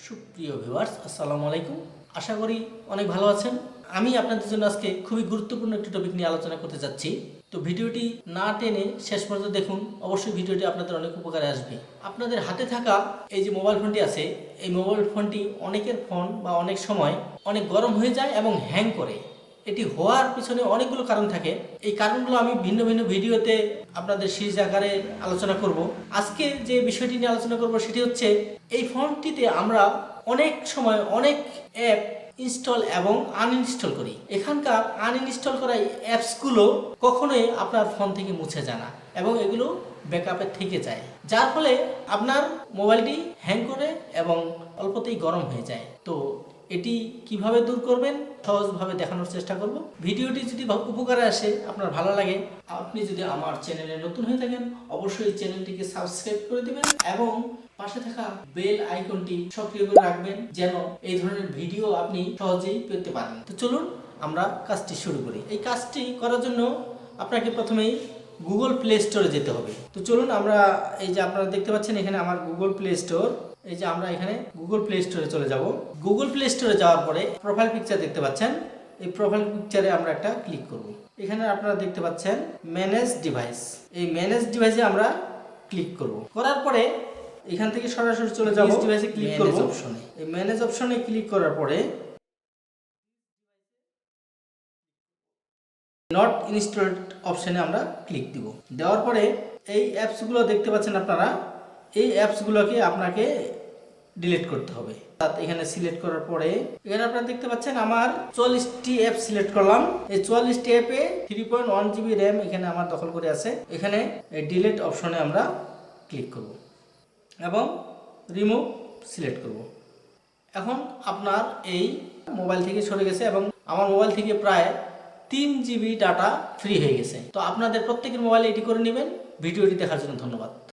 সুপ্রিয় ভিউয়ার্স, আসসালামু আলাইকুম। আশা করি অনেক ভালো আছেন। আমি আপনাদের জন্য আজকে খুবই গুরুত্বপূর্ণ একটি টপিক নিয়ে আলোচনা করতে যাচ্ছি। তো ভিডিওটি না টেনে শেষ পর্যন্ত দেখুন, অবশ্যই ভিডিওটি আপনাদের অনেক উপকারে আসবে। আপনাদের হাতে থাকা এই যে মোবাইল ফোনটি আছে, এই মোবাইল ফোনটি অনেকের ফোন বা অনেক সময় অনেক গরম হয়ে যায় এবং হ্যাং করে। এটি হওয়ার পিছনে অনেকগুলো কারণ থাকে। এই কারণগুলো আমি ভিন্ন ভিন্ন ভিডিওতে আপনাদের সিরিজ আকারে আলোচনা করব। আজকে যে বিষয়টি নিয়ে আলোচনা করব সেটি হচ্ছে, এই ফোনটিতে আমরা অনেক সময় অনেক অ্যাপ ইনস্টল এবং আনইনস্টল করি। এখানকার আনইনস্টল করা অ্যাপসগুলো কখনোই আপনার ফোন থেকে মুছে যায় না এবং এগুলো ব্যাকআপে থেকে যায়, যার ফলে আপনার মোবাইলটি হ্যাং করে এবং অল্পতেই গরম হয়ে যায়। তো এটি কিভাবে দূর করবেন সহজভাবে দেখানোর চেষ্টা করব। ভিডিওটি যদি উপকারে আসে, আপনার ভালো লাগে, আপনি যদি আমার চ্যানেলে নতুন হয়ে থাকেন অবশ্যই চ্যানেলটিকে সাবস্ক্রাইব করে দিবেন এবং পাশে থাকা বেল আইকনটি সক্রিয় করে রাখবেন, যেন এই ধরনের ভিডিও আপনি সহজেই পেতে পারেন। তো চলুন আমরা কাজটি শুরু করি। এই কাজটি করার জন্য আপনাকে প্রথমেই গুগল প্লে স্টোরে যেতে হবে। তো চলুন আমরা, এই যে আপনারা দেখতে পাচ্ছেন এখানে আমার গুগল প্লে স্টোর, এই যে আমরা এখানে গুগল প্লে স্টোরে চলে যাব। গুগল প্লে স্টোরে যাওয়ার পরে প্রোফাইল পিকচার দেখতে পাচ্ছেন, এই প্রোফাইল পিকচারে আমরা একটা ক্লিক করব। এখানে আপনারা দেখতে পাচ্ছেন ম্যানেজ ডিভাইস, এই ম্যানেজ ডিভাইসে আমরা ক্লিক করব। করার পরে এখান থেকে সরাসরি চলে যাব ডিভাইসে ক্লিক করব অপশনে। এই ম্যানেজ অপশনে ক্লিক করার পরে নট ইনস্টলড অপশনে আমরা ক্লিক দিব। দেওয়ার পরে এই অ্যাপসগুলো দেখতে পাচ্ছেন আপনারা, এই অ্যাপসগুলোকে আপনাকে ডিলিট করতে হবে। এখানে সিলেক্ট করার পরে এখানে আপনারা দেখতে পাচ্ছেন আমার 44টি অ্যাপ সিলেক্ট করলাম। এই 44টি অ্যাপে 3.1 GB র্যাম এখানে আমার দখল করে আছে। এখানে এই ডিলিট অপশনে আমরা ক্লিক করব এবং রিমুভ সিলেক্ট করব। এখন আপনার এই মোবাইল থেকে সরে গেছে এবং আমার মোবাইল থেকে প্রায় 3 GB ডাটা ফ্রি হয়ে গেছে। তো আপনাদের প্রত্যেকের মোবাইলে এটি করে নেবেন। ভিডিওটি দেখার জন্য ধন্যবাদ।